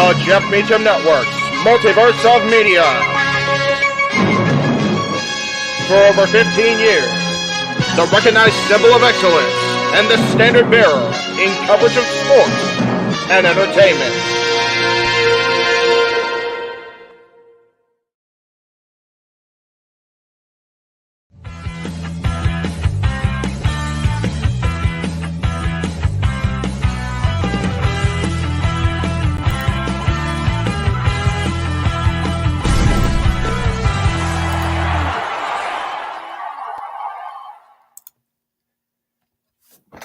The Jeff Meacham Network's Multiverse of Media. For over 15 years, the recognized symbol of excellence and the standard bearer in coverage of sports and entertainment.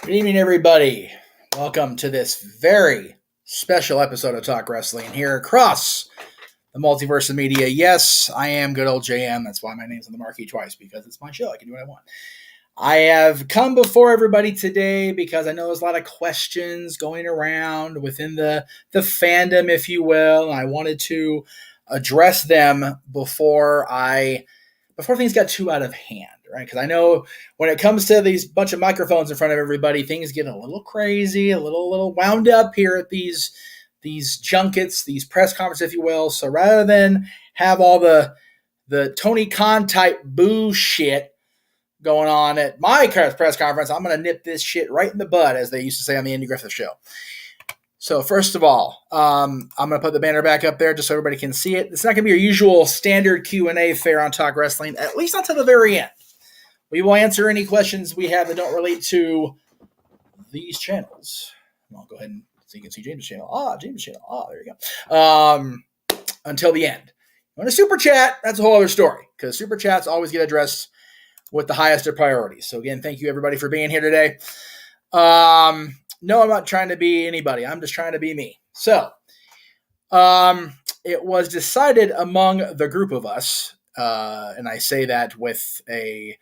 Good evening, everybody. Welcome to this very special episode of Talk Wrestling here across the Multiverse of Media. Yes, I am good old JM. That's why my name's on the marquee twice, because it's my show. I can do what I want. I have come before everybody today because I know there's a lot of questions going around within the fandom, if you will. I wanted to address them before things got too out of hand. Right, because I know when it comes to these bunch of microphones in front of everybody, things get a little crazy, a little wound up here at these junkets, these press conferences, if you will. So rather than have all the Tony Khan type bullshit going on at my press conference, I'm going to nip this shit right in the bud, as they used to say on the Andy Griffith Show. So first of all, I'm going to put the banner back up there just so everybody can see it. It's not going to be your usual standard Q&A fare on Talk Wrestling, at least not to the very end. We will answer any questions we have that don't relate to these channels. I'll go ahead and so you can see James' channel. James' channel. There you go. Until the end. On a super chat, that's a whole other story, because super chats always get addressed with the highest of priorities. So again, thank you everybody for being here today. No, I'm not trying to be anybody. I'm just trying to be me. So it was decided among the group of us, and I say that with a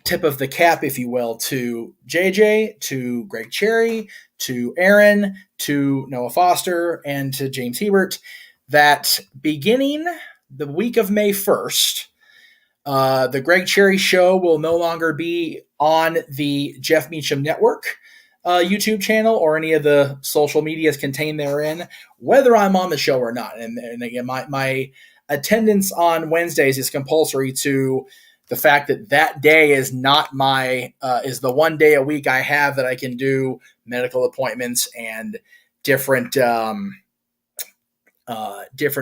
tip of the cap, if you will, to JJ, to Greg Cherry, to Aaron, to Noah Foster, and to James Hebert, that beginning the week of May 1st, the Greg Cherry Show will no longer be on the Jeff Meacham Network YouTube channel or any of the social medias contained therein, whether I'm on the show or not. And again, my attendance on Wednesdays is compulsory to the fact that day is not is the one day a week I have that I can do medical appointments and different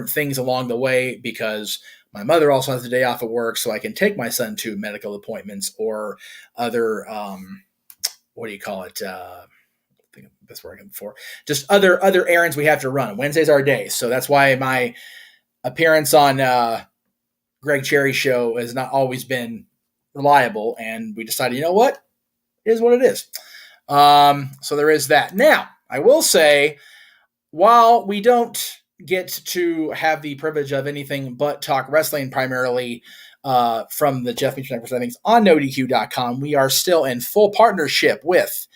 things along the way, because my mother also has a day off of work, so I can take my son to medical appointments or other, what do you call it? I think that's where I got before. Just other errands we have to run. Wednesday's our day. So that's why my appearance on Greg Cherry Show has not always been reliable, and we decided, you know what? It is what it is. So there is that. Now, I will say, while we don't get to have the privilege of anything but talk wrestling primarily from the Jeff Meacham Network things on NoDQ.com, we are still in full partnership with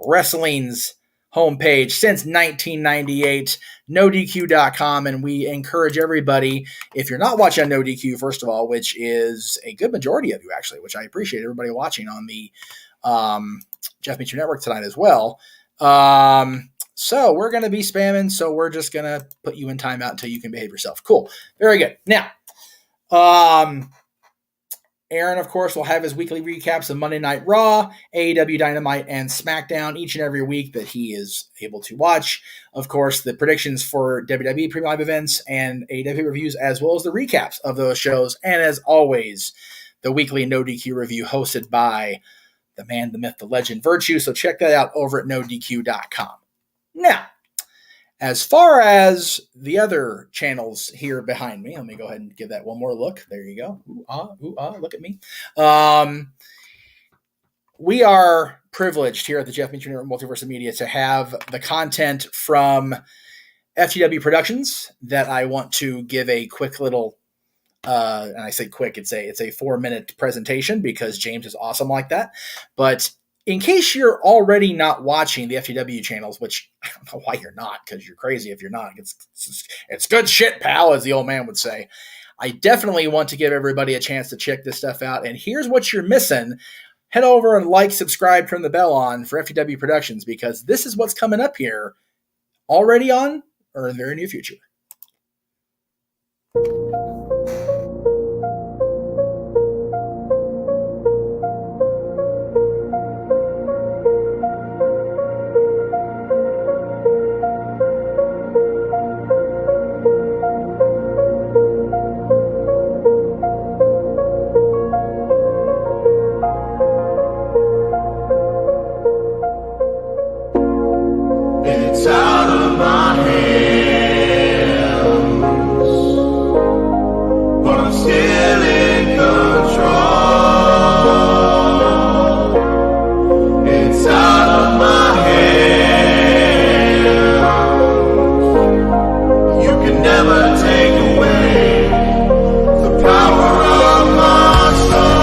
wrestling's homepage since 1998, NoDQ.com, and we encourage everybody, if you're not watching on NoDQ, first of all, which is a good majority of you actually, which I appreciate everybody watching on the Jeff Meacham Network tonight as well. So we're going to be spamming, so we're just going to put you in timeout until you can behave yourself. Cool. Very good. Now, Aaron, of course, will have his weekly recaps of Monday Night Raw, AEW Dynamite, and SmackDown each and every week that he is able to watch. Of course, the predictions for WWE Premium Live events and AEW reviews, as well as the recaps of those shows. And as always, the weekly No DQ review hosted by the man, the myth, the legend, Virtue. So check that out over at NoDQ.com. Now, as far as the other channels here behind me, let me go ahead and give that one more look. There you go. Ooh, look at me. We are privileged here at the Jeff Meacham Network Multiverse of Media to have the content from FTW Productions that I want to give a quick little, and I say quick, it's a 4-minute presentation because James is awesome like that. But in case you're already not watching the FTW channels, which I don't know why you're not, because you're crazy if you're not. It's good shit, pal, as the old man would say. I definitely want to give everybody a chance to check this stuff out. And here's what you're missing. Head over and like, subscribe, turn the bell on for FTW Productions, because this is what's coming up here already on or in the very near future. It's out of my hands, but I'm still in control. It's out of my hands. You can never take away the power of my soul.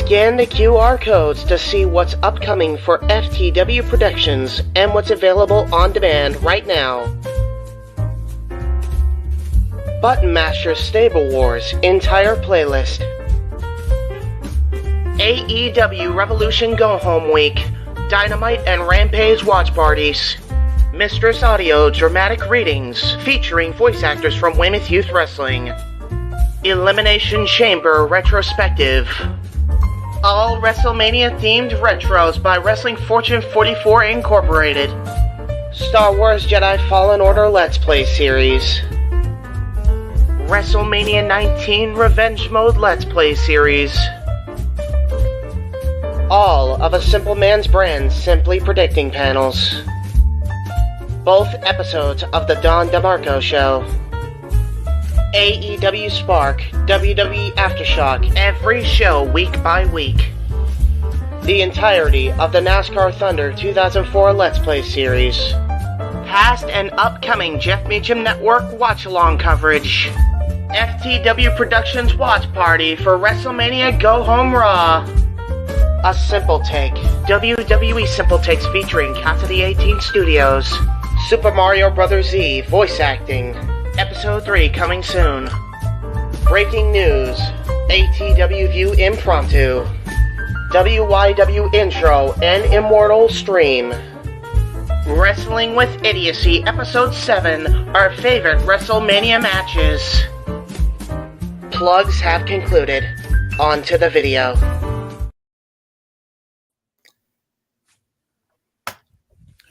Scan the QR codes to see what's upcoming for FTW Productions and what's available on demand right now. Button Master Stable Wars entire playlist. AEW Revolution Go Home Week, Dynamite and Rampage watch parties. Mistress Audio dramatic readings featuring voice actors from Weymouth Youth Wrestling. Elimination Chamber retrospective. All WrestleMania-themed retros by Wrestling Fortune 44 Incorporated. Star Wars Jedi Fallen Order Let's Play series. WrestleMania 19 Revenge Mode Let's Play series. All of A Simple Man's Brand Simply Predicting panels. Both episodes of The Don DeMarco Show. AEW Spark, WWE Aftershock, every show week by week. The entirety of the NASCAR Thunder 2004 Let's Play series. Past and upcoming Jeff Meacham Network watch-along coverage. FTW Productions watch party for WrestleMania Go Home Raw. A Simple Take, WWE Simple Takes featuring Cassidy 18 Studios. Super Mario Bros. Z voice acting. Episode 3 coming soon. Breaking news. ATW View Impromptu. WYW Intro and Immortal Stream. Wrestling with Idiocy Episode 7. Our favorite WrestleMania matches. Plugs have concluded. On to the video.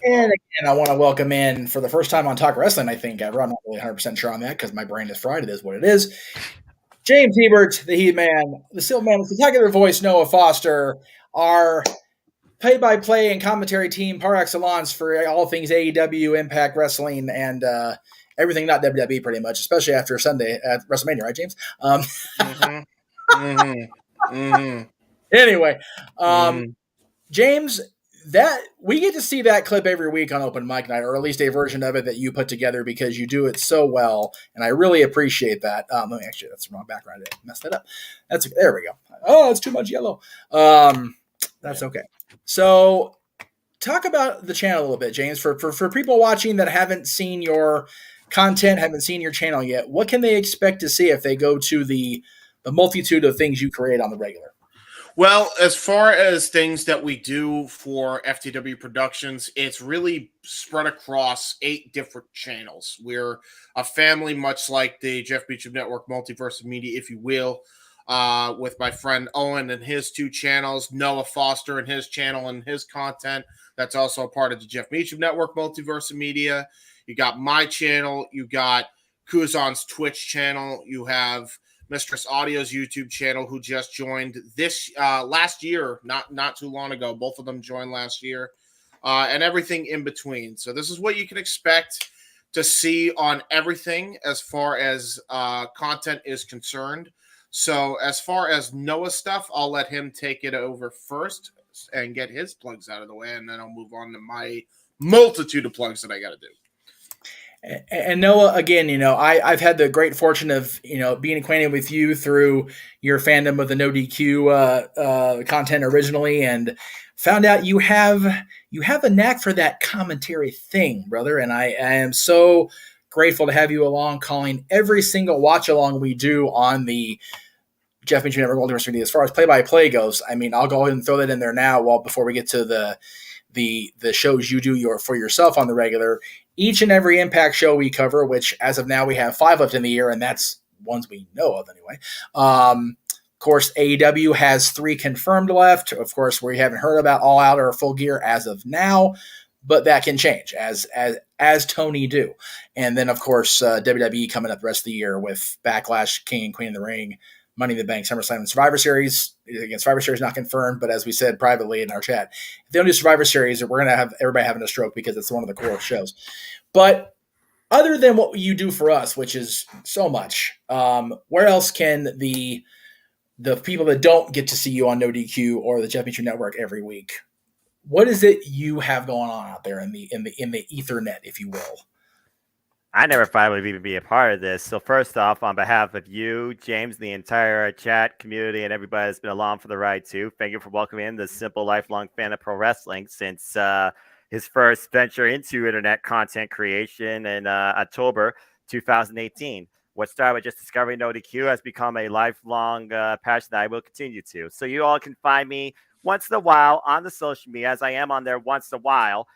And again, I want to welcome in, for the first time on Talk Wrestling, I think, ever. I'm not really 100% sure on that because my brain is fried. It is what it is. James Hebert, the Heat Man, the Silk Man, the spectacular voice, Noah Foster, our play-by-play and commentary team par excellence for all things AEW, Impact Wrestling, and everything not WWE pretty much, especially after Sunday at WrestleMania, right, James? Anyway, James, that we get to see that clip every week on open mic night, or at least a version of it that you put together because you do it so well, and I really appreciate that. Let me actually, that's the wrong background. I messed that up. There we go. Oh, it's too much yellow. That's okay. So talk about the channel a little bit, James, for people watching that haven't seen your content, haven't seen your channel yet. What can they expect to see if they go to the multitude of things you create on the regular? Well, as far as things that we do for FTW Productions, it's really spread across 8 different channels. We're a family, much like the Jeff Meacham Network, Multiverse of Media, if you will, with my friend Owen and his 2 channels, Noah Foster and his channel and his content. That's also a part of the Jeff Meacham Network, Multiverse of Media. You got my channel. You got Kuzan's Twitch channel. You have Mistress Audio's YouTube channel, who just joined this last year, not too long ago. Both of them joined last year, and everything in between. So this is what you can expect to see on everything as far as content is concerned. So as far as Noah stuff, I'll let him take it over first and get his plugs out of the way, and then I'll move on to my multitude of plugs that I got to do. And Noah, again, I've had the great fortune of, being acquainted with you through your fandom of the No DQ content originally, and found out you have a knack for that commentary thing, brother. And I am so grateful to have you along, calling every single watch along we do on the Jeff Meacham Network Multiverse Media. As far as play-by-play goes, I mean, I'll go ahead and throw that in there now, before we get to the shows you do for yourself on the regular. Each and every Impact show we cover, which as of now we have 5 left in the year, and that's ones we know of anyway. Of course, AEW has 3 confirmed left. Of course, we haven't heard about All Out or Full Gear as of now, but that can change as Tony do. And then, of course, WWE coming up the rest of the year with Backlash, King and Queen of the Ring, Money in the Bank, SummerSlam, and Survivor Series. Again, Survivor Series not confirmed, but as we said privately in our chat, if they don't do Survivor Series, we're going to have everybody having a stroke because it's one of the coolest shows. But other than what you do for us, which is so much, where else can the people that don't get to see you on No DQ or the Jeff Meacham Network every week, what is it you have going on out there in the Ethernet, if you will? I never thought I would even be a part of this. So first off, on behalf of you, James, the entire chat community, and everybody that's been along for the ride too, thank you for welcoming in the simple, lifelong fan of pro wrestling since his first venture into internet content creation in October 2018. What started with just discovering No DQ has become a lifelong passion that I will continue to. So you all can find me once in a while on the social media, as I am on there once in a while,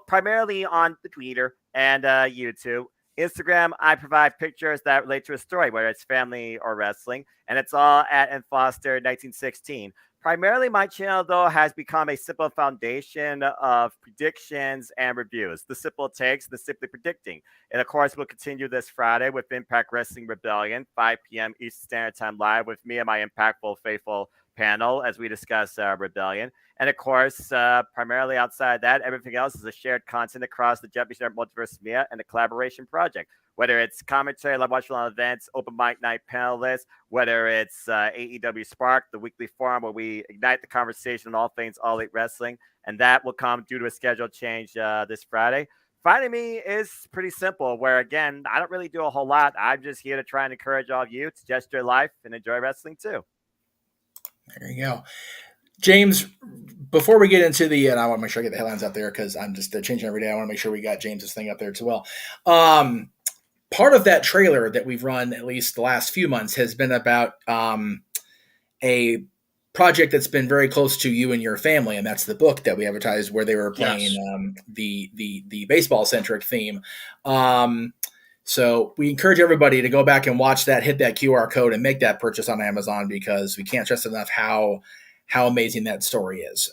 primarily on the Twitter and YouTube. Instagram, I provide pictures that relate to a story, whether it's family or wrestling, and it's all at nfoster1916. Primarily, my channel, though, has become a simple foundation of predictions and reviews. The simple takes, the simply predicting. And, of course, we'll continue this Friday with Impact Wrestling Rebellion, 5 p.m. Eastern Standard Time live with me and my Impactful Faithful panel as we discuss Rebellion. And, of course, primarily outside that, everything else is a shared content across the Jeff Meacham Multiverse of Media and a collaboration project. Whether it's commentary, live watch on events, open mic night panelists, whether it's AEW Spark, the weekly forum where we ignite the conversation on all things All Elite Wrestling, and that will come due to a schedule change this Friday. Finding me is pretty simple, where, again, I don't really do a whole lot. I'm just here to try and encourage all of you to just your life and enjoy wrestling, too. There you go. James, before we get into and I want to make sure I get the headlines out there because I'm just changing every day. I want to make sure we got James's thing up there as well. Part of that trailer that we've run at least the last few months has been about a project that's been very close to you and your family, and that's the book that we advertised where they were playing the baseball-centric theme. So we encourage everybody to go back and watch that, hit that QR code, and make that purchase on Amazon because we can't stress enough how amazing that story is.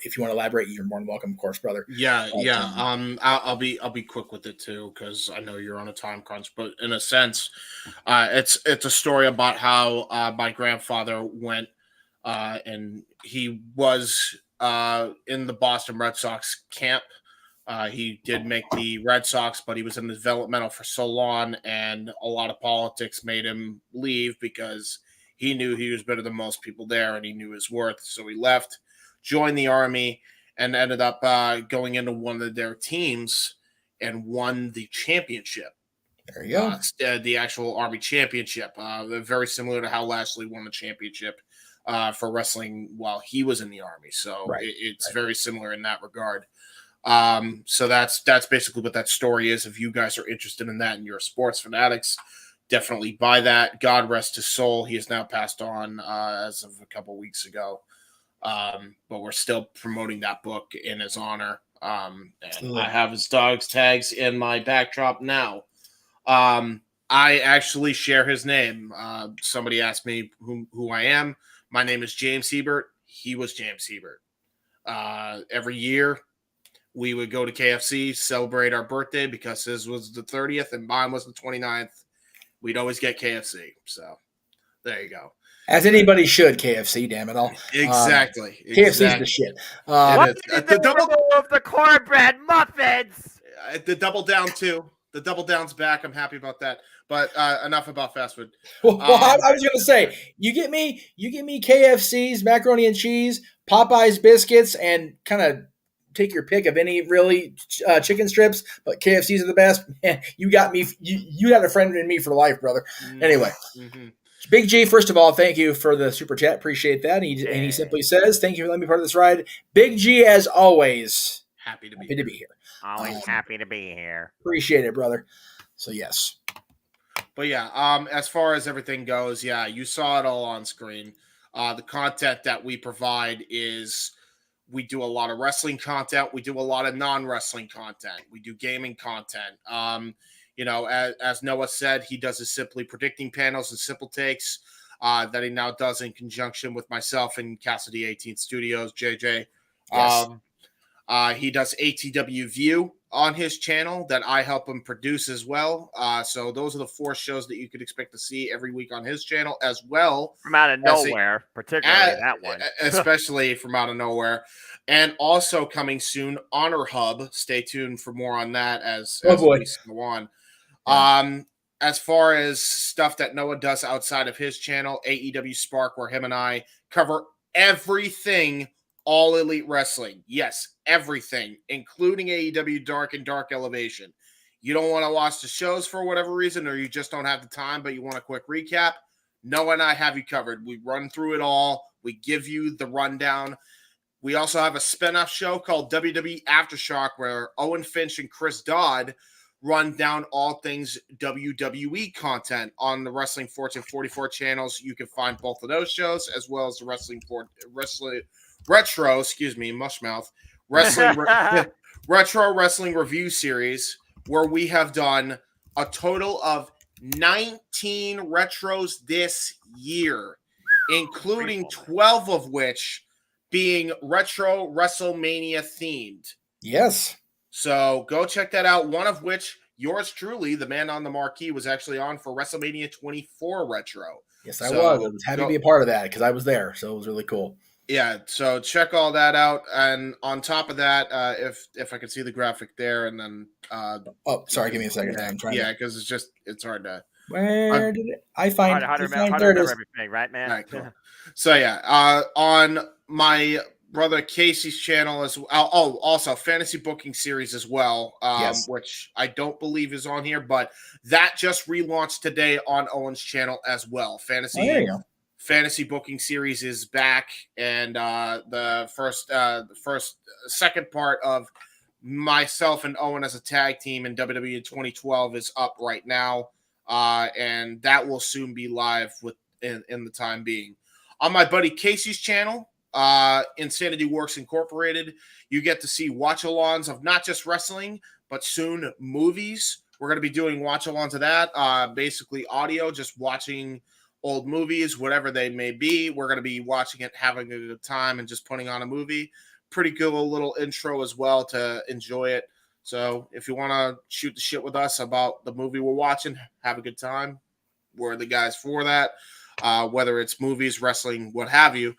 If you want to elaborate, you're more than welcome, of course, brother. I'll be quick with it too because I know you're on a time crunch. But in a sense, it's a story about how my grandfather went and he was in the Boston Red Sox camp. He did make the Red Sox, but he was in the developmental for so long, and a lot of politics made him leave because he knew he was better than most people there, and he knew his worth. So he left, joined the Army, and ended up going into one of their teams and won the championship. There you go. The actual Army championship. Very similar to how Lashley won the championship for wrestling while he was in the Army. So it's very similar in that regard. So that's basically what that story is. If you guys are interested in that and you're sports fanatics, definitely buy that. God rest his soul. He has now passed on as of a couple weeks ago. But we're still promoting that book in his honor. And I have his dog's tags in my backdrop now. I actually share his name. Somebody asked me who I am. My name is James Hebert. He was James Hebert. Every year we would go to KFC, celebrate our birthday because his was the 30th and mine was the 29th. We'd always get KFC. So there you go. As anybody should, KFC, damn it all. Exactly. KFC's the shit. What did the double of the cornbread muffins? The double down too. The double down's back. I'm happy about that. But enough about fast food. Well, I was gonna say, you get me KFC's macaroni and cheese, Popeyes biscuits, and kind of take your pick of any really chicken strips, but KFC's are the best. Man, you got me. You got a friend in me for life, brother. Anyway, Big G, first of all, thank you for the super chat. Appreciate that. And he simply says, "Thank you for letting me be part of this ride." Big G, as always, happy to be here. Always happy to be here. Appreciate it, brother. So yes. But yeah, as far as everything goes, yeah, you saw it all on screen. The content that we provide is we do a lot of wrestling content. We do a lot of non-wrestling content. We do gaming content. As Noah said, he does his Simply Predicting panels and Simple Takes that he now does in conjunction with myself and Cassidy 18 Studios, JJ. Yes. He does ATW View on his channel that I help him produce as well. So those are the 4 shows that you could expect to see every week on his channel as well. From out of nowhere, particularly that one. Especially from out of nowhere. And also coming soon, Honor Hub. Stay tuned for more on that as we go on. Yeah. As far as stuff that Noah does outside of his channel, AEW Spark, where him and I cover everything All Elite Wrestling. Yes, everything, including AEW Dark and Dark Elevation. You don't want to watch the shows for whatever reason, or you just don't have the time, but you want a quick recap, Noah and I have you covered. We run through it all. We give you the rundown. We also have a spinoff show called WWE Aftershock, where Owen Finch and Chris Dodd run down all things WWE content on the Wrestling Fortune 44 channels. You can find both of those shows, as well as the Retro Wrestling Review Series, where we have done a total of 19 retros this year, including 12 of which being retro WrestleMania themed. Yes. So go check that out. One of which, yours truly, the man on the marquee, was actually on for WrestleMania 24 retro. Yes, I was happy to be a part of that because I was there. So it was really cool. Yeah, so check all that out. And on top of that, if I can see the graphic there, and then sorry, give me a second. I'm trying. Yeah, because it's hard to. Where did I find? Hard to remember everything, right, man? All right, cool. So yeah, on my brother Casey's channel as well. Oh, also Fantasy Booking Series as well, yes. Which I don't believe is on here, but that just relaunched today on Owen's channel as well. Fantasy Booking Series is back, and the second part of myself and Owen as a tag team in WWE 2012 is up right now, and that will soon be live in the time being. On my buddy Casey's channel, Insanity Works Incorporated, you get to see watch-alongs of not just wrestling, but soon movies. We're going to be doing watch-alongs of that, basically audio, just watching old movies, whatever they may be. We're going to be watching it, having a good time, and just putting on a movie. Pretty cool little intro as well to enjoy it. So if you want to shoot the shit with us about the movie we're watching, have a good time. We're the guys for that, whether it's movies, wrestling, what have you.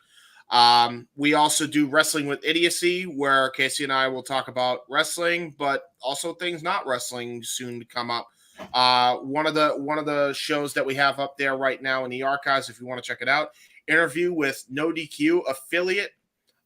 We also do Wrestling with Idiocy, where Casey and I will talk about wrestling, but also things not wrestling soon to come up. One of the shows that we have up there right now in the archives, if you want to check it out, interview with No DQ affiliate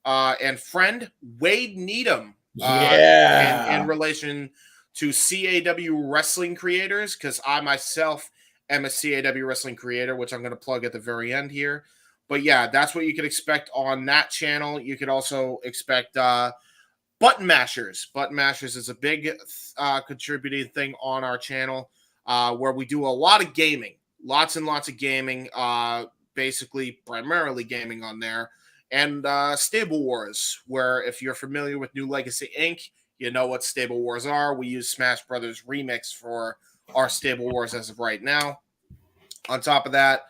and friend Wade Needham. In relation to CAW wrestling creators, because I myself am a CAW wrestling creator, which I'm going to plug at the very end here. But yeah, that's what you can expect on that channel. You could also expect Button Mashers. Button Mashers is a big contributing thing on our channel where we do a lot of gaming, lots and lots of gaming, basically primarily gaming on there. And Stable Wars, where if you're familiar with New Legacy Inc., you know what Stable Wars are. We use Smash Brothers Remix for our Stable Wars as of right now. On top of that,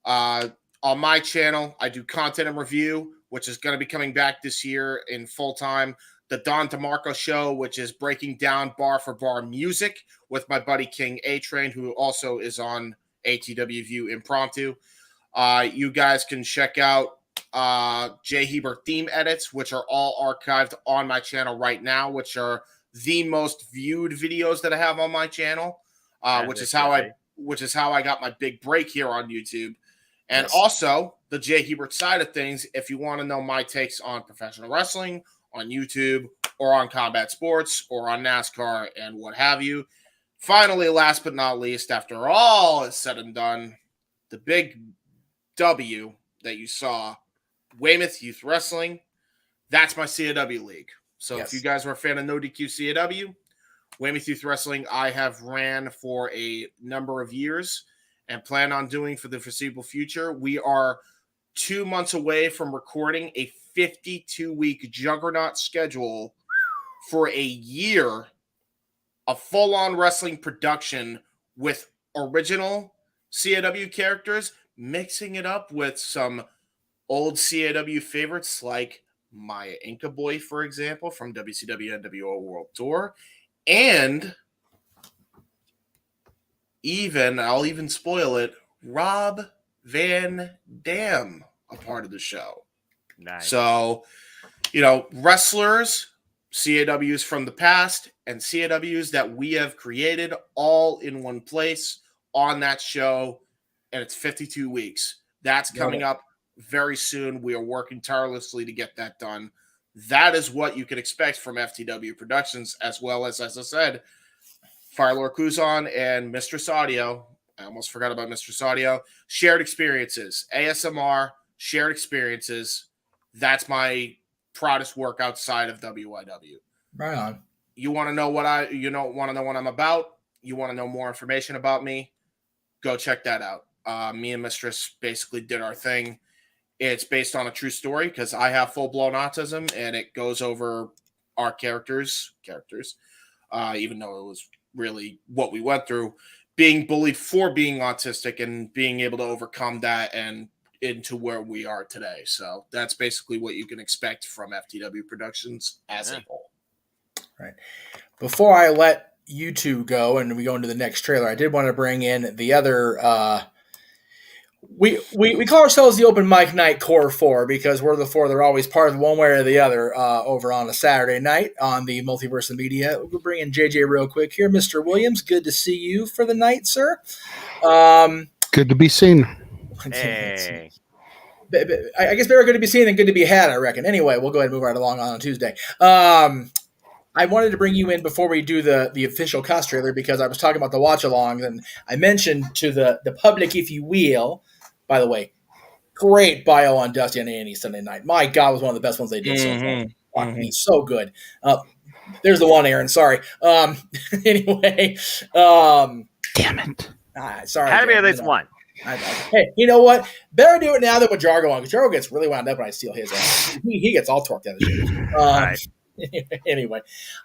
on my channel, I do content and review, which is going to be coming back this year in full time. The Don DeMarco Show, which is breaking down bar for bar music with my buddy King A-Train, who also is on ATW View Impromptu. You guys can check out Jay Hebert theme edits, which are all archived on my channel right now, which are the most viewed videos that I have on my channel, which is how I got my big break here on YouTube. And also the Jay Hebert side of things, if you want to know my takes on professional wrestling, on YouTube, or on combat sports, or on NASCAR, and what have you. Finally, last but not least, after all is said and done, the big W that you saw, Weymouth Youth Wrestling, that's my CAW league. So if you guys are a fan of No DQ CAW, Weymouth Youth Wrestling, I have ran for a number of years and plan on doing for the foreseeable future. We are 2 months away from recording a 52-week juggernaut schedule for a year of full-on wrestling production with original CAW characters, mixing it up with some old CAW favorites like Maya Inca Boy, for example, from WCW NWO World Tour, and I'll even spoil it, Rob Van Dam, a part of the show. Nice. So, wrestlers, CAWs from the past, and CAWs that we have created all in one place on that show, and it's 52 weeks. That's coming up very soon. We are working tirelessly to get that done. That is what you can expect from FTW Productions, as well as I said, Firelord Kuzan and Mistress Audio. I almost forgot about Mistress Audio. Shared experiences, ASMR, shared experiences. That's my proudest work outside of WIW. Right on. You want to know what I'm about? You want to know more information about me? Go check that out. Me and Mistress basically did our thing. It's based on a true story because I have full-blown autism, and it goes over our characters, even though it was really what we went through, being bullied for being autistic and being able to overcome that and into where we are today. So that's basically what you can expect from FTW Productions as a whole. Right. Before I let you two go and we go into the next trailer, I did want to bring in the other we call ourselves the Open Mic Night Core 4 because we're the four that are always part of one way or the other over on a Saturday night on the Multiverse of Media. We'll bring in JJ real quick here. Mr. Williams, good to see you for the night, sir. Good to be seen. Hey. I guess better good to be seen than good to be had, I reckon. Anyway, we'll go ahead and move right along on Tuesday. I wanted to bring you in before we do the official cast trailer because I was talking about the watch-alongs, and I mentioned to the public, if you will, by the way, great bio on Dusty on A&E Sunday night. My God, it was one of the best ones they did so far. He's so good. There's the one, Aaron. Sorry. Anyway. Damn it. Sorry. Had to be at least one. Hey, you know what? Better do it now than with Jargo on, because Jargo gets really wound up when I steal his ass. He gets all torqued out of shit. Right. Anyway.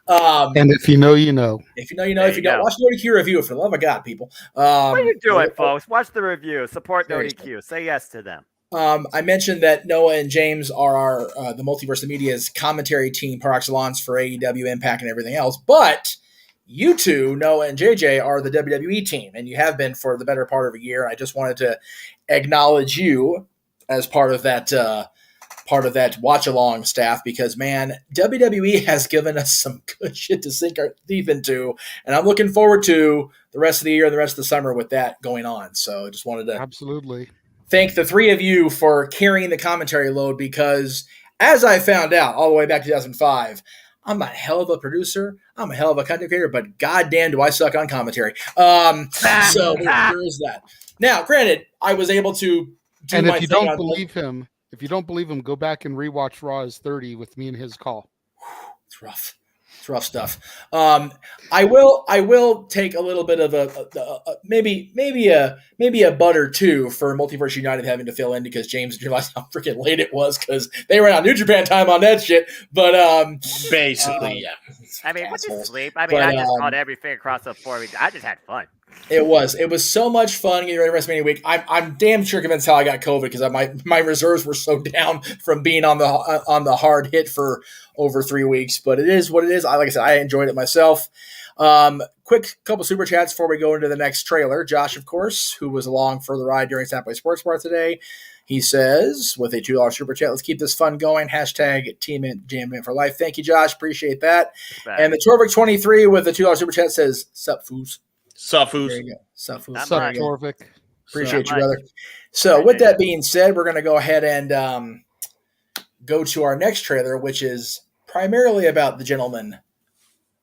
And if you know, you know. If you know, you know. If you don't, watch the ODQ review, for the love of God, people. What are you doing, folks? Watch the review. Support No DQ. Say yes to them. I mentioned that Noah and James are our the Multiverse of Media's commentary team par excellence for AEW, Impact, and everything else. But you two, Noah and JJ, are the WWE team, and you have been for the better part of a year. I just wanted to acknowledge you as part of that watch-along staff because, man, WWE has given us some good shit to sink our teeth into, and I'm looking forward to the rest of the year and the rest of the summer with that going on. So I just wanted to absolutely thank the three of you for carrying the commentary load because as I found out all the way back to 2005, I'm a hell of a producer. I'm a hell of a content creator, but goddamn, do I suck on commentary. So there is that. Now, granted, I was able to do And my if you thing don't on believe him, go back and rewatch Raw is 30 with me and his call. It's rough. It's rough stuff. I will take a little bit of a maybe a butt or two for Multiverse United having to fill in because James realized how freaking late it was because they ran on New Japan time on that shit. But basically, yeah. I mean, what's assholes. sleep? I mean, But, I just caught everything across the 4 weeks. I just had fun. It was so much fun getting ready for WrestleMania week. I'm damn sure convinced how I got COVID because my reserves were so down from being on the hard hit for over 3 weeks. But it is what it is. Like I said, I enjoyed it myself. Quick couple super chats before we go into the next trailer. Josh, of course, who was along for the ride during Snapway Sports Bar today, he says with a $2 super chat, let's keep this fun going. Hashtag Team Jam for Life. Thank you, Josh. Appreciate that. And the Torvik 23 with the $2 super chat says, "Sup, foos." Sufus. There you go. Sup, foos. Sup, Torvik. Appreciate you, brother. So with that being said, we're going to go ahead and go to our next trailer, which is primarily about the gentleman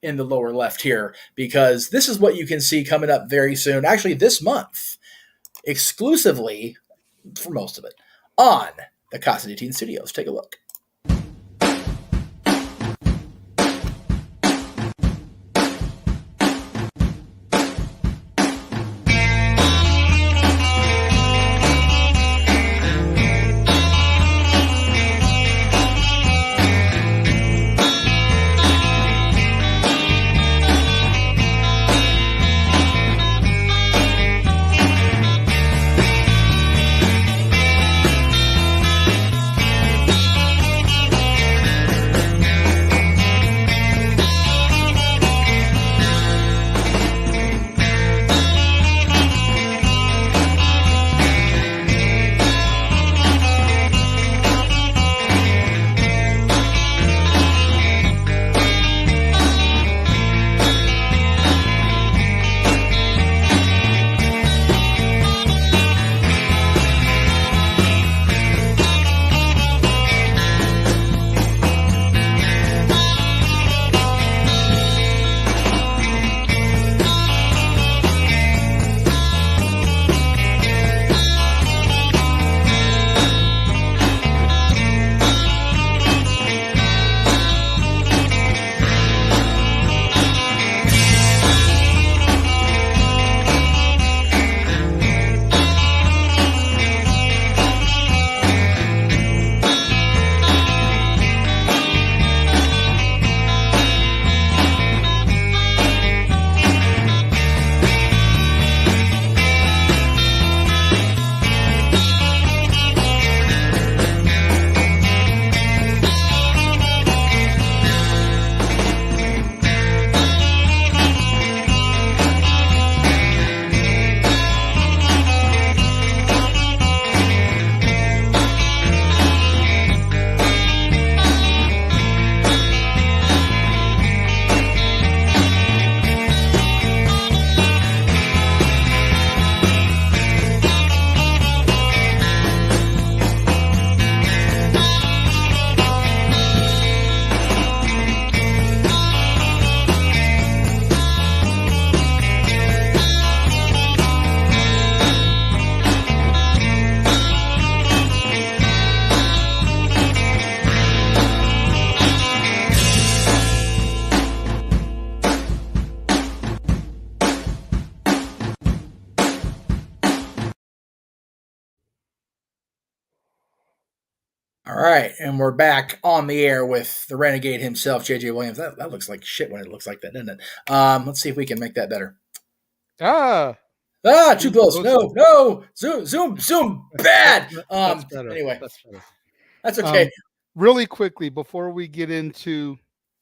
in the lower left here, because this is what you can see coming up very soon, actually this month, exclusively, for most of it, on the Casa de Teen Studios. Take a look. All right, and we're back on the air with the Renegade himself, JJ Williams. That looks like shit when it looks like that, doesn't it? Let's see if we can make that better. Too close. No. Zoom. Bad. That's better. Anyway, that's better. That's okay. Really quickly, before we get into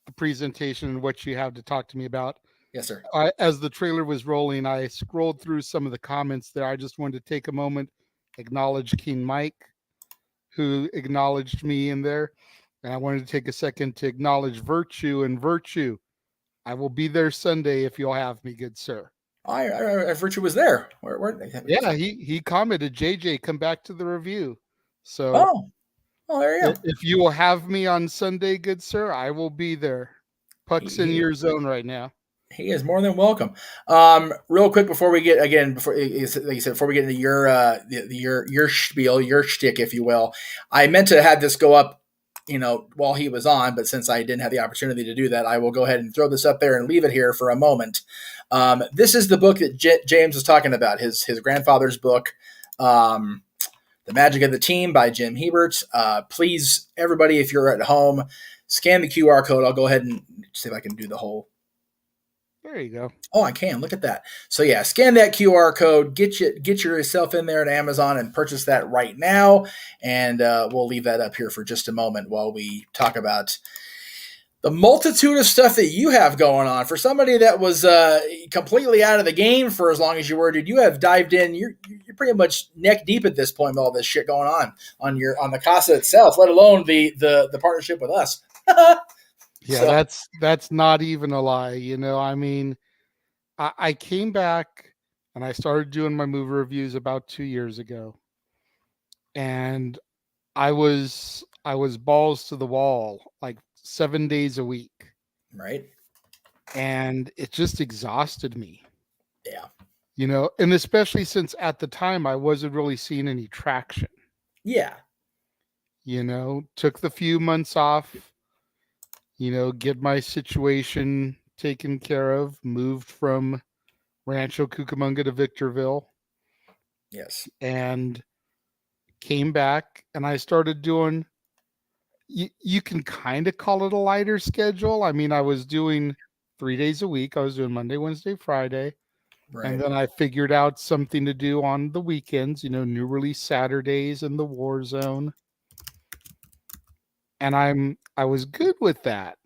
the presentation and what you have to talk to me about. Yes, sir. As the trailer was rolling, I scrolled through some of the comments there. I just wanted to take a moment, acknowledge King Mike, who acknowledged me in there. And I wanted to take a second to acknowledge Virtue. And Virtue, I will be there Sunday if you'll have me, good sir. I Virtue was there. Where Yeah, he commented, JJ, come back to the review. So Oh, there you go. If you will have me on Sunday, good sir, I will be there. Puck's in your zone right now. He is more than welcome. Real quick before we get before like you said, before we get into your spiel, your shtick, if you will, I meant to have this go up, while he was on, but since I didn't have the opportunity to do that, I will go ahead and throw this up there and leave it here for a moment. This is the book that James was talking about, his grandfather's book, The Magic of the Team by Jim Hebert. Please, everybody, if you're at home, scan the QR code. I'll go ahead and see if I can do the whole. There you go. Oh, I can. Look at that. So yeah, scan that QR code. Get yourself in there at Amazon and purchase that right now. And we'll leave that up here for just a moment while we talk about the multitude of stuff that you have going on. For somebody that was completely out of the game for as long as you were, dude, you have dived in. You're pretty much neck deep at this point with all this shit going on the casa itself, let alone the partnership with us. Yeah, that's not even a lie. I mean, I came back and I started doing my movie reviews about 2 years ago, and I was balls to the wall like 7 days a week, Right. and it just exhausted me. Yeah. And especially since at the time I wasn't really seeing any traction. Yeah. Took the few months off. Get my situation taken care of, moved from Rancho Cucamonga to Victorville. Yes. And came back and I started doing, you can kind of call it a lighter schedule. I mean, I was doing 3 days a week. I was doing Monday, Wednesday, Friday. Right. And then I figured out something to do on the weekends, new release Saturdays and the War Zone. And I was good with that.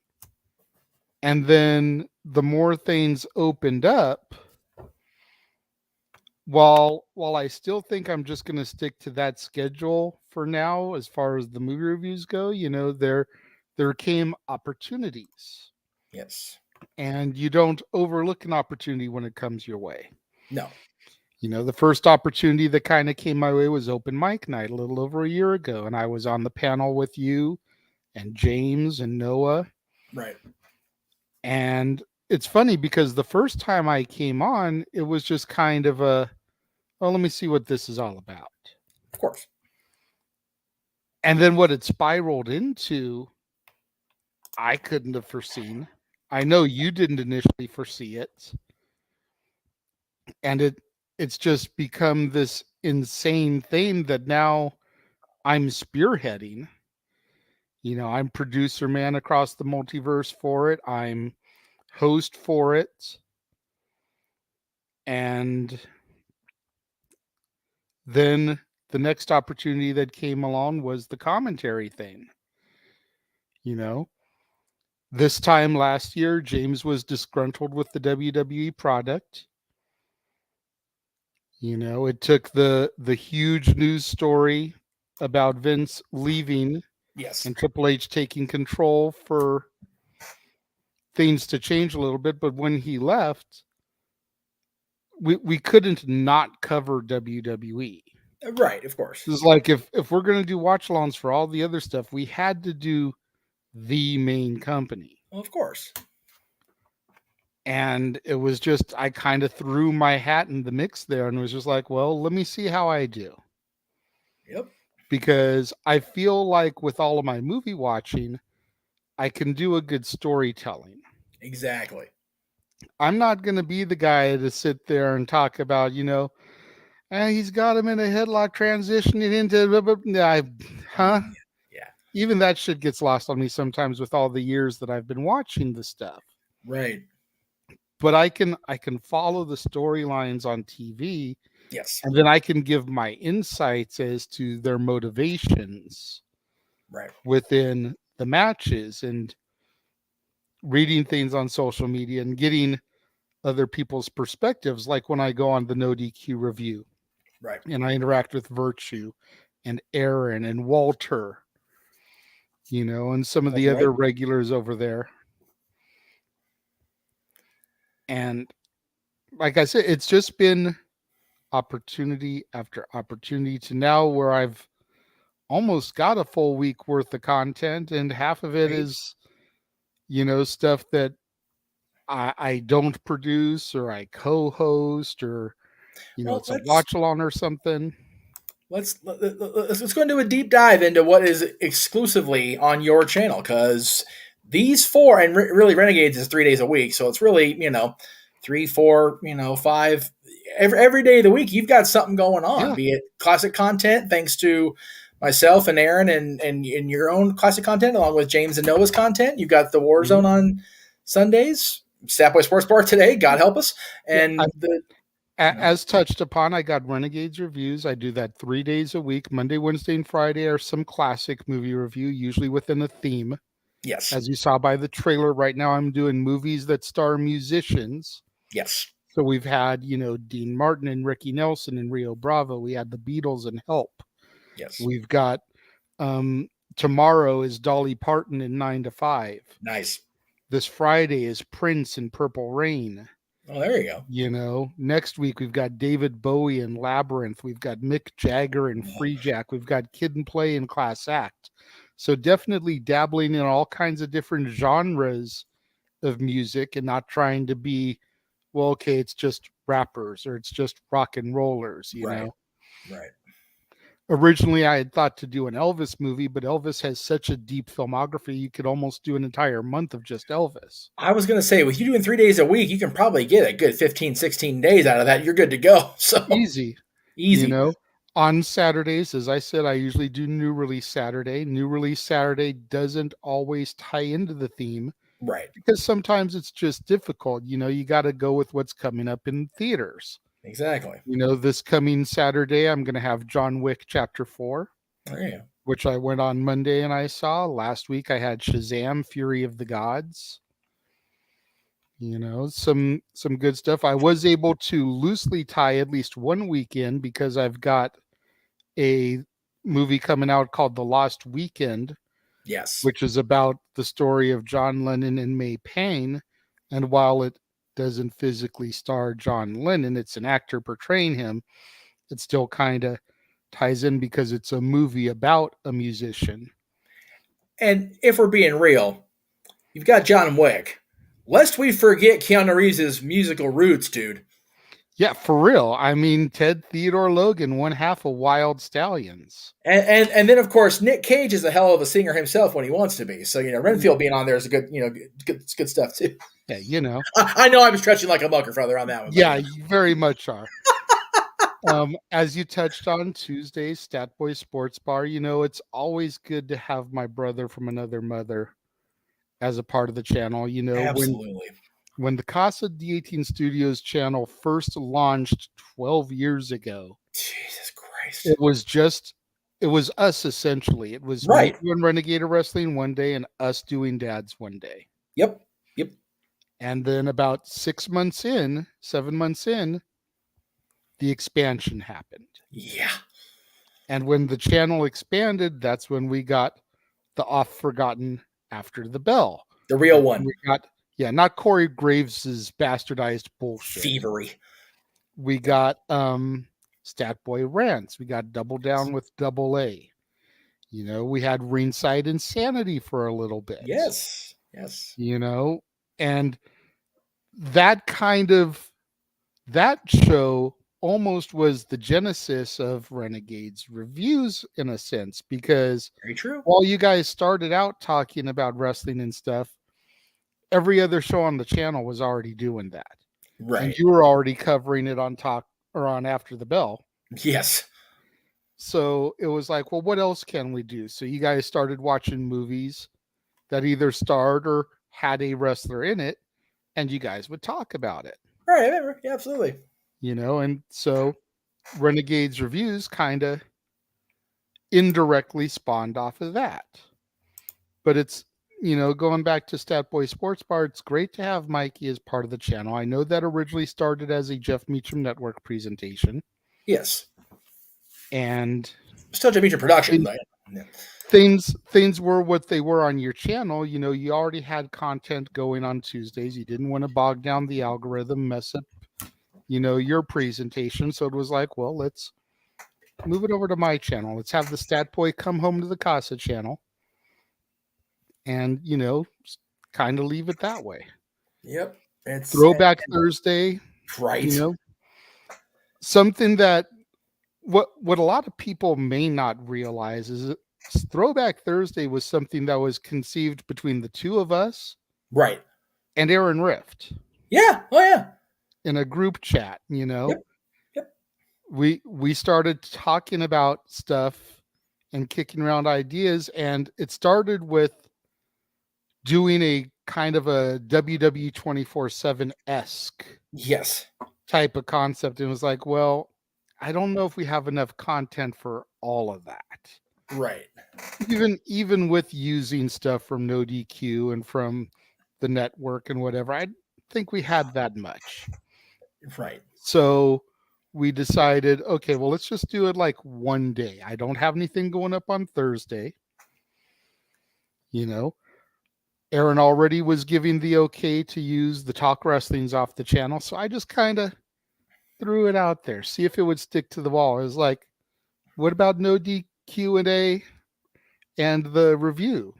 And then the more things opened up, while I still think I'm just going to stick to that schedule for now, as far as the movie reviews go, there came opportunities. Yes. And you don't overlook an opportunity when it comes your way. No. The first opportunity that kind of came my way was open mic night a little over a year ago. And I was on the panel with you and James and Noah. Right. And it's funny because the first time I came on, it was just kind of let me see what this is all about. Of course. And then what it spiraled into, I couldn't have foreseen. I know you didn't initially foresee it. And it's just become this insane thing that now I'm spearheading. I'm producer man across the multiverse for it. I'm host for it. And then the next opportunity that came along was the commentary thing. This time last year, James was disgruntled with the WWE product. It took the huge news story about Vince leaving. Yes. And Triple H taking control for things to change a little bit. But when he left, we couldn't not cover WWE. Right, of course. It's like if we're going to do watch alongs for all the other stuff, we had to do the main company. Well, of course. And it was just, I kind of threw my hat in the mix there and was just like, well, let me see how I do. Yep. Because I feel like with all of my movie watching, I can do a good storytelling. Exactly. I'm not going to be the guy to sit there and talk about, he's got him in a headlock transitioning into, huh? Yeah. Even that shit gets lost on me sometimes with all the years that I've been watching the stuff. Right. But I can follow the storylines on TV. Yes. And then I can give my insights as to their motivations. Right. Within the matches and reading things on social media and getting other people's perspectives, like when I go on the No DQ review. Right. And I interact with Virtue and Aaron and Walter, and some of the other regulars over there. And like I said, it's just been opportunity after opportunity to now where I've almost got a full week worth of content, and half of it Right. is, stuff that I don't produce, or I co-host, or Well, it's a watch along or something. let's go and do a deep dive into what is exclusively on your channel, because these four, and really Renegades is 3 days a week, so it's really 3, 4, 5 every day of the week. You've got something going on, Yeah. be it classic content, thanks to myself and Aaron, and your own classic content, along with James and Noah's content. You've got the Warzone on Sundays, Statboy Sports Bar today, God help us, and As touched upon, I got Renegades reviews. I do that 3 days a week. Monday, Wednesday, and Friday are some classic movie review, usually within a theme. yes, As you saw by the trailer, right now I'm doing movies that star musicians. yes, So we've had, Dean Martin and Ricky Nelson and Rio Bravo. We had the Beatles and Help. yes, We've got tomorrow is Dolly Parton in 9 to 5. nice. This Friday is Prince in Purple Rain. Oh, there you go. Next week we've got David Bowie in Labyrinth. We've got Mick Jagger in Free Jack. We've got Kid and Play in Class Act. So definitely dabbling in all kinds of different genres of music, and not trying to be, well, okay, it's just rappers or it's just rock and rollers, Right. Right. Originally, I had thought to do an Elvis movie, but Elvis has such a deep filmography, you could almost do an entire month of just Elvis. I was going to say, with you doing 3 days a week, you can probably get a good 15, 16 days out of that. You're good to go. So Easy. easy. On Saturdays, as I said, I usually do New Release Saturday. New Release Saturday doesn't always tie into the theme, Right. because sometimes it's just difficult. You got to go with what's coming up in theaters. Exactly. This coming Saturday, I'm going to have John Wick Chapter 4, There you go. which I went on Monday and I saw. Last week, I had Shazam, Fury of the Gods. Some good stuff. I was able to loosely tie at least one weekend, because I've got a movie coming out called The Lost Weekend, Yes. which is about the story of John Lennon and May Payne. And while it doesn't physically star John Lennon, it's an actor portraying him, it still kind of ties in because it's a movie about a musician. And if we're being real, you've got John Wick. Lest we forget Keanu Reeves' musical roots, dude. Yeah, for real. I mean, Ted Theodore Logan, one half of Wild Stallions. And then, of course, Nick Cage is a hell of a singer himself when he wants to be. So, Renfield being on there is a good, good stuff too. Yeah, I know I'm stretching like a mucker further on that one. Yeah, you very much are. As you touched on Tuesday's Stat Boy Sports Bar, it's always good to have my brother from another mother as a part of the channel. Absolutely. When the Casa D18 Studios channel first launched 12 years ago, Jesus Christ. it was us essentially. It was right. me doing Renegade Wrestling one day and us doing Dads one day. Yep. And then about 7 months in, the expansion happened. Yeah. And when the channel expanded, that's when we got the Oft Forgotten After the Bell. The real one. We got, not Corey Graves' bastardized bullshit. Thievery. We got Stat Boy Rants. We got Double Down with Double A. We had Ringside Insanity for a little bit. Yes. And that show almost was the genesis of Renegades reviews in a sense, because very true. While you guys started out talking about wrestling and stuff, every other show on the channel was already doing that. Right. And you were already covering it on Talk or on After the Bell. Yes. So it was like, well, what else can we do? So you guys started watching movies that either starred or had a wrestler in it, and you guys would talk about it. Right. I remember. Yeah, absolutely. And so Renegades reviews kind of indirectly spawned off of that. But it's, going back to Stat Boy Sports Bar, it's great to have Mikey as part of the channel. I know that originally started as a Jeff Meacham Network presentation. Yes. And still Jeff Meacham production, but things were what they were on your channel. You already had content going on Tuesdays. You didn't want to bog down the algorithm, mess up, your presentation. So it was like, well, let's move it over to my channel. Let's have the Stat Boy come home to the Casa channel. And, kind of leave it that way. Yep. It's Throwback Thursday, right. Something that what a lot of people may not realize is that Throwback Thursday was something that was conceived between the two of us, right, and Aaron Rift. Yeah. Oh yeah. In a group chat, Yep. We started talking about stuff and kicking around ideas, and it started with doing a kind of a WWE 24/7-esque Yes. type of concept. And it was like, well, I don't know if we have enough content for all of that. Right. Even with using stuff from No DQ and from the network and whatever, I think we had that much. Right. So we decided, okay, well, let's just do it like one day. I don't have anything going up on Thursday. Aaron already was giving the okay to use the Talk Wrestlings off the channel. So I just kind of threw it out there, see if it would stick to the wall. It was like, what about No DQ&A and the review?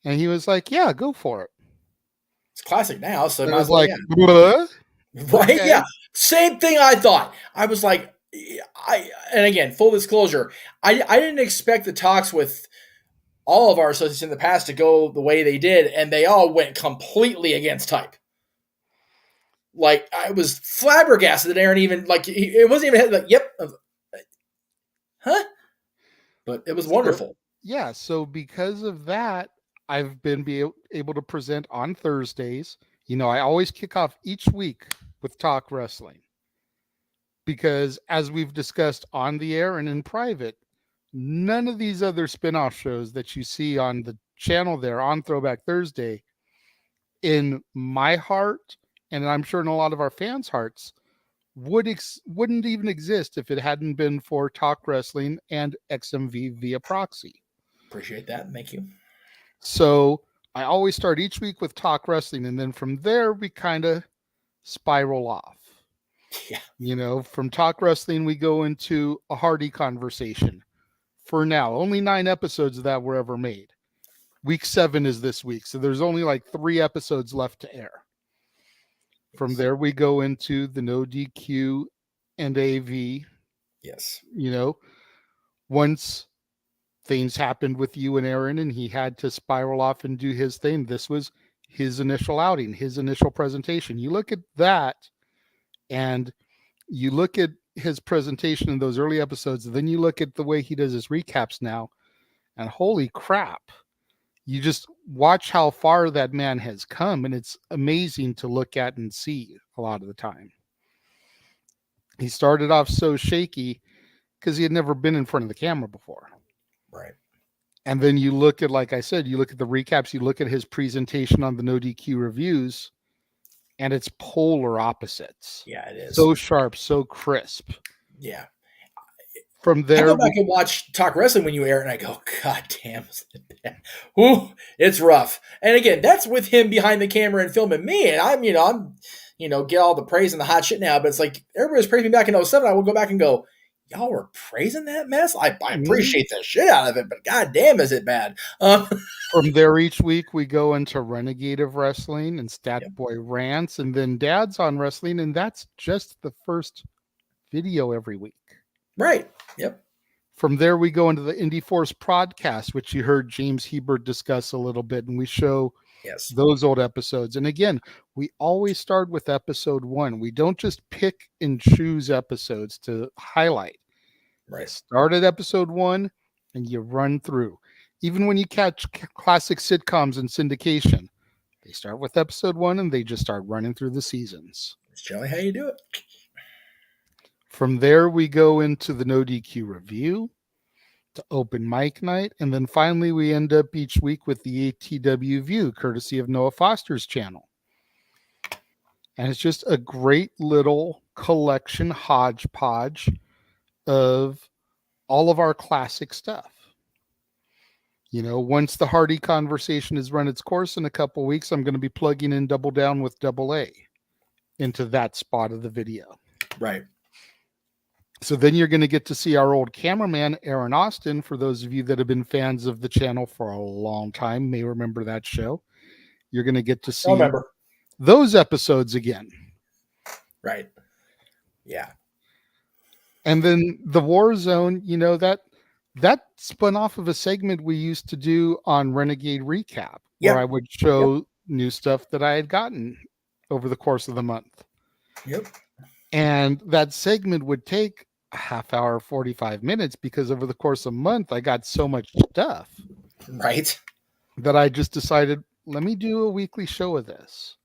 And he was like, yeah, go for it. It's classic now. So it was like, what? Right? Okay. Yeah. Same thing I thought. I was like, and again, full disclosure, I didn't expect the talks with all of our associates in the past to go the way they did, and they all went completely against type. Like, I was flabbergasted that Aaron even, like, it wasn't even like, yep. Huh? But it was wonderful. So because of that, I've been able to present on Thursdays. I always kick off each week with Talk Wrestling. Because as we've discussed on the air and in private, none of these other spin-off shows that you see on the channel there on Throwback Thursday, in my heart, and I'm sure in a lot of our fans' hearts, wouldn't even exist if it hadn't been for Talk Wrestling and XMV via proxy. Appreciate that. Thank you. So I always start each week with Talk Wrestling, and then from there we kind of spiral off. Yeah. From Talk Wrestling, we go into a Hardy conversation. For now, only 9 episodes of that were ever made. Week 7 is this week, so there's only like 3 episodes left to air. From there, we go into the No DQ and AV. Yes. Once things happened with you and Aaron, and he had to spiral off and do his thing, this was his initial outing, his initial presentation. You look at that, and you look at his presentation in those early episodes, and then you look at the way he does his recaps now, and holy crap. You just watch how far that man has come, and it's amazing to look at and see a lot of the time. He started off so shaky because he had never been in front of the camera before. Right. And then you look at, like I said, you look at the recaps, you look at his presentation on the No DQ reviews, and it's polar opposites. Yeah, it is. So sharp, so crisp. Yeah. From there, I go back and watch Talk Wrestling when you air it, and I go, God damn, ooh, it's rough. And again, that's with him behind the camera and filming me, and I'm get all the praise and the hot shit now, but it's like everybody's praising me back in 2007. I will go back and go, y'all were praising that mess? I appreciate the shit out of it, but god damn, is it bad. From there, each week we go into Renegade of Wrestling and Stat Boy Rants, and then Dad's on Wrestling, and that's just the first video every week. Right. Yep. From there, we go into the Indie Force podcast, which you heard James Hebert discuss a little bit, and we show those old episodes. And again, we always start with episode 1. We don't just pick and choose episodes to highlight. Right. Start at episode 1, and you run through. Even when you catch classic sitcoms in syndication, they start with episode 1, and they just start running through the seasons. That's generally how you do it. From there, we go into the No DQ review, to open mic night, and then finally we end up each week with the ATW View, courtesy of Noah Foster's channel. And it's just a great little collection, hodgepodge of all of our classic stuff. Once the Hardy conversation has run its course in a couple weeks, I'm going to be plugging in Double Down with Double A into that spot of the video. Right. So then you're going to get to see our old cameraman, Aaron Austin. For those of you that have been fans of the channel for a long time, may remember that show. You're going to get to see those episodes again. Right. Yeah. And then the War Zone, that spun off of a segment we used to do on Renegade Recap, where I would show new stuff that I had gotten over the course of the month. Yep. And that segment would take a half hour, 45 minutes, because over the course of a month, I got so much stuff. Right. That I just decided, let me do a weekly show of this.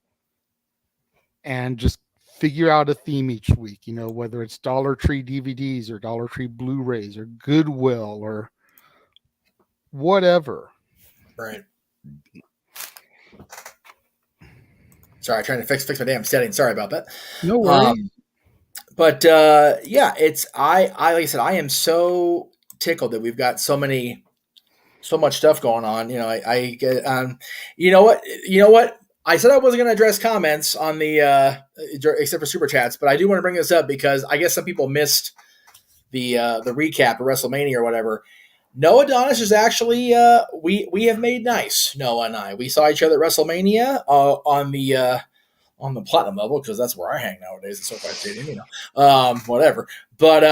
And just figure out a theme each week, whether it's Dollar Tree DVDs or Dollar Tree Blu-rays or Goodwill or whatever. Right. Sorry, trying to fix my damn setting. Sorry about that. No worries. But yeah, I like I said, I am so tickled that we've got so much stuff going on. I get you know what? I said I wasn't going to address comments on the except for super chats, but I do want to bring this up because I guess some people missed the recap of WrestleMania or whatever. Noah Adonis is actually we have made nice. Noah and I, we saw each other at WrestleMania on the platinum level because that's where I hang nowadays at SoFi Stadium. Whatever. But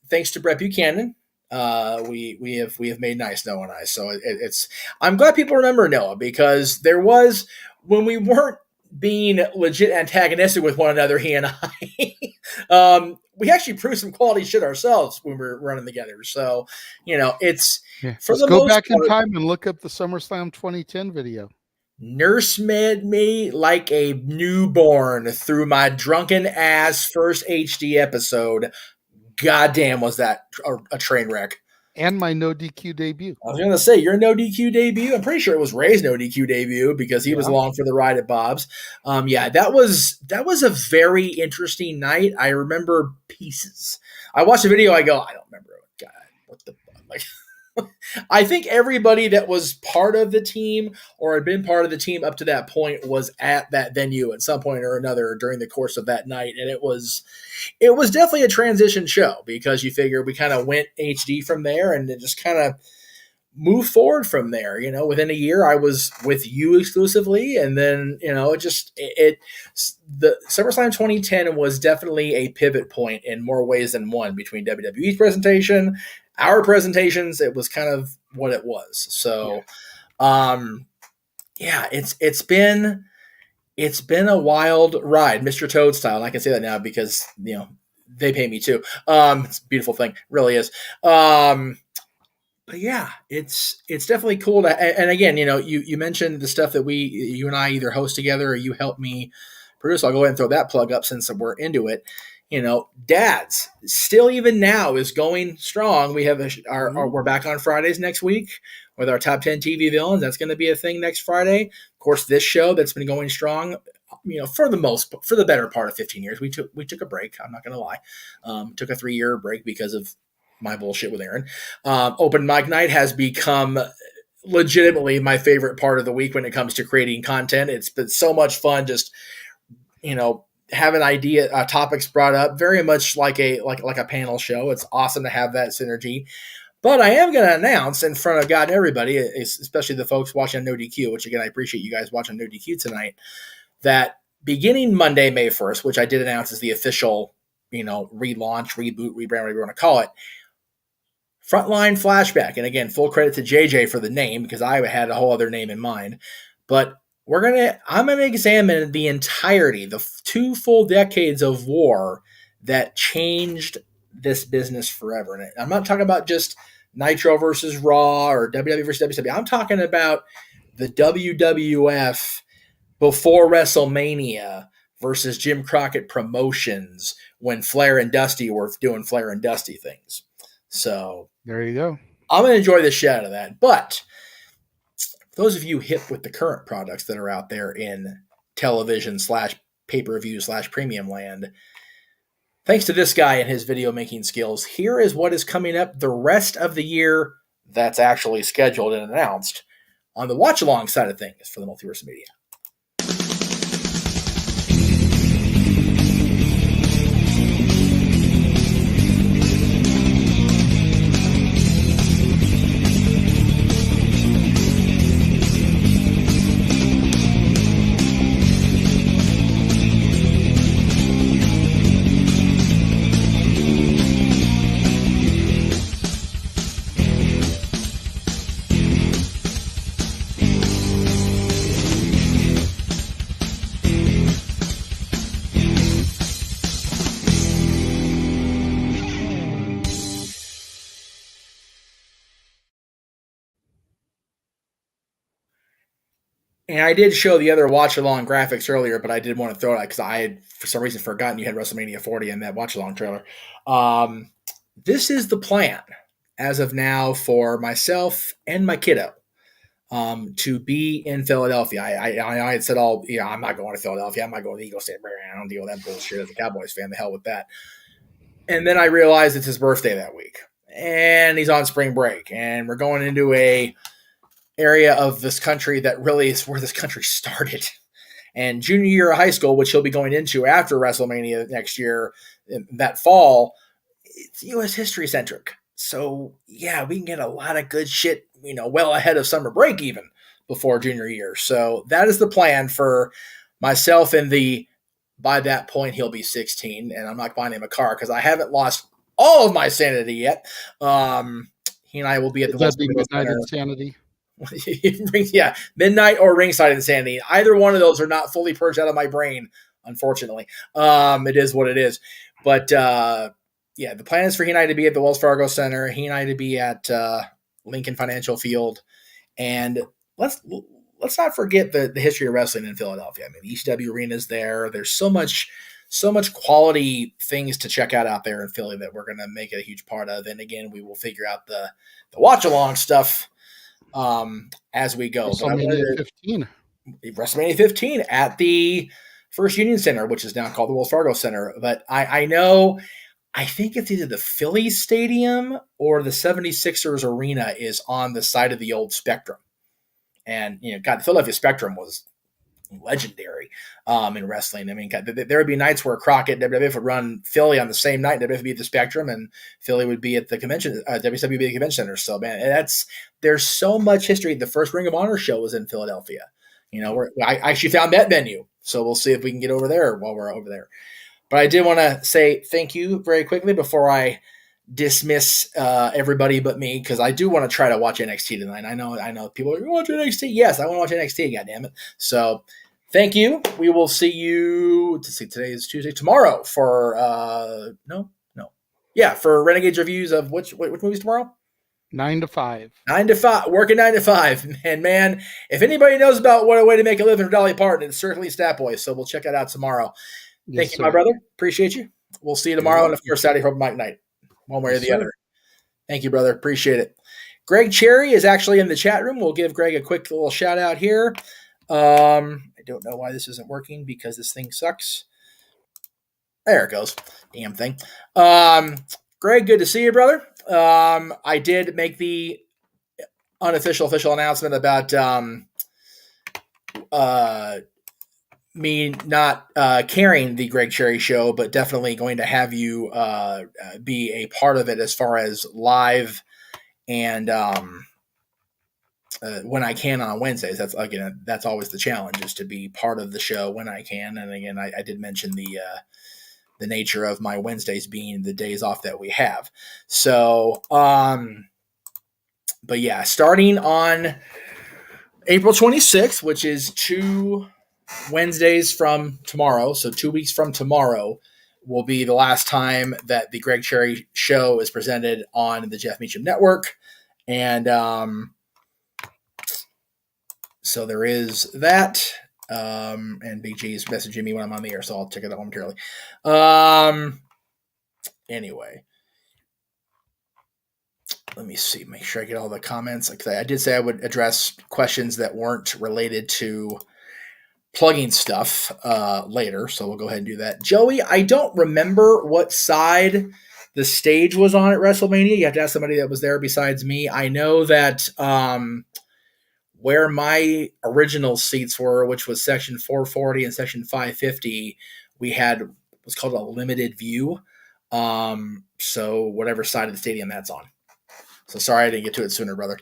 thanks to Brett Buchanan. We have made nice, Noah and I. So it's I'm glad people remember Noah, because there was, when we weren't being legit antagonistic with one another, he and I, we actually proved some quality shit ourselves when we were running together. So, it's for the go back in time and look up the SummerSlam 2010 video. Nursemaid me like a newborn through my drunken ass first HD episode. Goddamn, was that a train wreck. And my no DQ debut. I was going to say, your no DQ debut. I'm pretty sure it was Ray's no DQ debut because he was along for the ride at Bob's. That was a very interesting night. I remember pieces. I watched the video. I go, I don't remember. God, what the fuck? Like, I think everybody that was part of the team or had been part of the team up to that point was at that venue at some point or another during the course of that night. And it was definitely a transition show because you figure we kind of went HD from there and it just kind of moved forward from there. Within a year I was with you exclusively. And then, the SummerSlam 2010 was definitely a pivot point in more ways than one between WWE's presentation, our presentations. It was kind of what it was. So, it's been a wild ride, Mr. Toad style. And I can say that now because, they pay me too. It's a beautiful thing. It really is. But yeah, it's definitely cool to, and again, you mentioned the stuff that you and I either host together or you help me produce. I'll go ahead and throw that plug up since we're into it. Dads still even now is going strong. We have we're back on Fridays next week with our top 10 TV villains. That's going to be a thing next Friday. Of course, this show that's been going strong, for the better part of 15 years. We took a break. I'm not going to lie. Took a 3-year break because of my bullshit with Aaron. Open mic night has become legitimately my favorite part of the week when it comes to creating content. It's been so much fun. Just, have an idea, topics brought up, very much like a panel show. It's awesome to have that synergy. But I am going to announce in front of God and everybody, especially the folks watching No DQ, which again, I appreciate you guys watching No DQ tonight, that beginning Monday, May 1st, which I did announce as the official, relaunch, reboot, rebrand, whatever you want to call it, Frontline Flashback. And again, full credit to JJ for the name because I had a whole other name in mind. But I'm going to examine the entirety, the 2 full decades of war that changed this business forever. And I'm not talking about just Nitro versus Raw or WWE versus WWE. I'm talking about the WWF before WrestleMania versus Jim Crockett Promotions when Flair and Dusty were doing Flair and Dusty things. So there you go. I'm going to enjoy the shit out of that. But those of you hip with the current products that are out there in television / pay-per-view / premium land, thanks to this guy and his video making skills, here is what is coming up the rest of the year that's actually scheduled and announced on the watch-along side of things for the Multiverse of Media. And I did show the other watch along graphics earlier, but I did want to throw it out because I had, for some reason, forgotten you had WrestleMania 40 in that watch along trailer. This is the plan as of now for myself and my kiddo to be in Philadelphia. I had said, I'm not going to Philadelphia. I'm not going to the Eagles Stadium. I don't deal with that bullshit as a Cowboys fan. The hell with that. And then I realized it's his birthday that week, and he's on spring break, and we're going into a area of this country that really is where this country started. And junior year of high school, which he'll be going into after WrestleMania next year, that fall, it's U.S. history centric. So yeah, we can get a lot of good shit, well ahead of summer break, even before junior year. So that is the plan for myself and by that point, he'll be 16, and I'm not buying him a car because I haven't lost all of my sanity yet. He and I will be at the Midnight Insanity. Yeah, midnight or ringside insanity. Either one of those are not fully purged out of my brain, unfortunately. It is what it is. But the plan is for he and I to be at the Wells Fargo Center, he and I to be at Lincoln Financial Field, and let's not forget the history of wrestling in Philadelphia. I mean, the ECW Arena is there. There's so much quality things to check out there in Philly that we're going to make it a huge part of. And again, we will figure out the watch along stuff as we go. WrestleMania 15 at the First Union Center, which is now called the Wells Fargo Center. But I think it's either the Philly Stadium or the 76ers Arena is on the side of the old Spectrum. And, the Philadelphia Spectrum was legendary in wrestling. I mean, there would be nights where Crockett, WWF would run Philly on the same night. WWF would be at the Spectrum, and Philly would be at the convention. WCW would be at the convention center. So, man, there's so much history. The first Ring of Honor show was in Philadelphia. I actually found that venue. So we'll see if we can get over there while we're over there. But I did want to say thank you very quickly before I dismiss everybody but me, because I do want to try to watch NXT tonight. I know people are watching NXT. Yes, I want to watch NXT. Goddammit. So thank you. We will see you. Today is Tuesday. Tomorrow for for Renegades reviews of which movies tomorrow? 9 to 5. 9 to 5. Working 9 to 5. And man, if anybody knows about what a way to make a living for Dolly Parton, it's certainly Stat Boy. So we'll check that out tomorrow. Yes, thank you, my brother. Appreciate you. We'll see you tomorrow, and of course Saturday for Mike Night. One way or the other. Thank you, brother. Appreciate it. Greg Cherry is actually in the chat room. We'll give Greg a quick little shout out here. I don't know why this isn't working because this thing sucks. There it goes. Damn thing. Greg, good to see you, brother. I did make the official announcement about me not carrying the Greg Cherry show, but definitely going to have you be a part of it as far as live and when I can on Wednesdays. That's always the challenge, is to be part of the show when I can. And again, I did mention the nature of my Wednesdays being the days off that we have. So, but yeah, starting on April 26th, which is 2 Wednesdays from tomorrow, so 2 weeks from tomorrow, will be the last time that the Greg Cherry show is presented on the Jeff Meacham Network. And so there is that. And Big G's messaging me when I'm on the air, so I'll check it out momentarily. Anyway, let me see, make sure I get all the comments. Like I did say I would address questions that weren't related to plugging stuff later, so we'll go ahead and do that. Joey, I don't remember what side the stage was on at WrestleMania. You have to ask somebody that was there besides me. I know that where my original seats were, which was section 440 and section 550, we had what's called a limited view. So whatever side of the stadium that's on. So sorry I didn't get to it sooner, brother.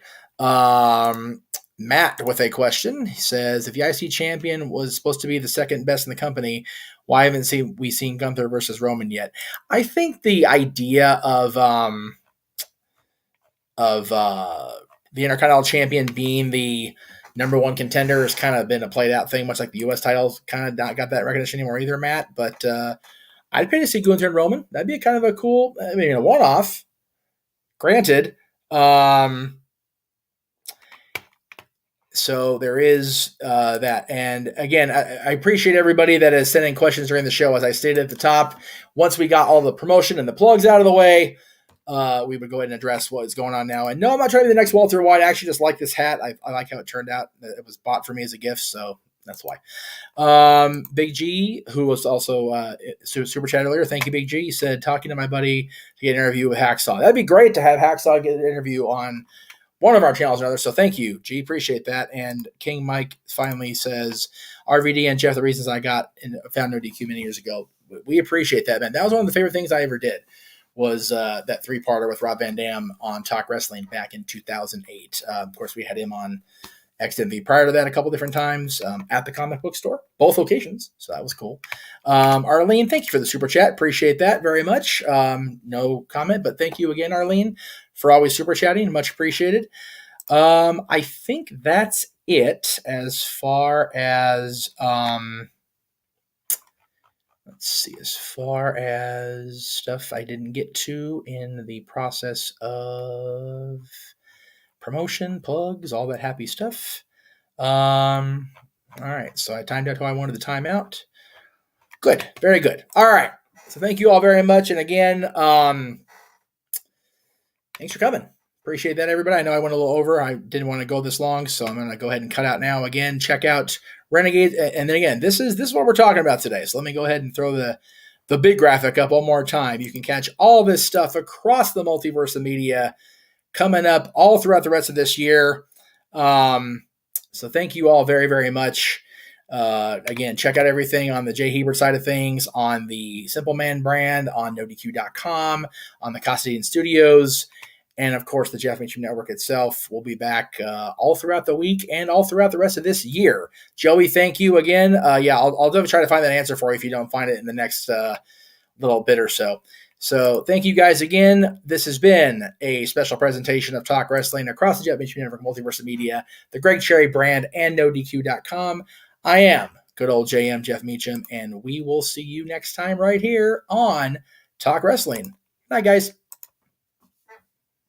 Matt with a question. He says, if the IC champion was supposed to be the second best in the company, why haven't we seen Gunther versus Roman yet? I think the idea of the Intercontinental Champion being the number one contender has kind of been a played out thing, much like the U.S. titles kind of not got that recognition anymore either, Matt. But I'd pay to see Gunther and Roman. That'd be kind of a cool, a one-off. Granted. So there is that. And again, I appreciate everybody that is sending questions during the show. As I stated at the top, once we got all the promotion and the plugs out of the way, we would go ahead and address what is going on now. And no, I'm not trying to be the next Walter White. I actually just like this hat. I like how it turned out. It was bought for me as a gift, so that's why. Big G, who was also super chat earlier, thank you, Big G. He said, talking to my buddy to get an interview with Hacksaw. That'd be great to have Hacksaw get an interview on one of our channels or another. So thank you, G. Appreciate that. And King Mike finally says, RVD and Jeff, the reasons I got and found No DQ many years ago. We appreciate that, man. That was one of the favorite things I ever did, was that 3-parter with Rob Van Dam on Talk Wrestling back in 2008. Of course, we had him on XMV prior to that a couple different times at the comic book store, both locations. So that was cool. Arlene, thank you for the super chat. Appreciate that very much. No comment, but thank you again, Arlene, for always super chatting. Much appreciated. I think that's it as far as, let's see, as far as stuff I didn't get to in the process of promotion, plugs, all that happy stuff. All right, so I timed out how I wanted the timeout. Good, very good. All right, so thank you all very much, and again, thanks for coming. Appreciate that, everybody. I know I went a little over. I didn't want to go this long, so I'm going to go ahead and cut out now. Again, check out Renegade, and then again, this is what we're talking about today. So let me go ahead and throw the big graphic up one more time. You can catch all this stuff across the multiverse of media coming up all throughout the rest of this year. So thank you all very, very much. Again, check out everything on the Jay Hebert side of things, on the Simple Man brand, on NoDQ.com, on the Castadian Studios, and of course the Jeff Meacham Network itself. Will be back all throughout the week and all throughout the rest of this year. Joey, thank you again. I'll definitely try to find that answer for you if you don't find it in the next little bit or so. So thank you guys again. This has been a special presentation of Talk Wrestling across the Jeff Meacham Network, Multiverse of Media, the Greg Cherry brand, and NoDQ.com. I am good old JM Jeff Meacham, and we will see you next time right here on Talk Wrestling. Good night, guys.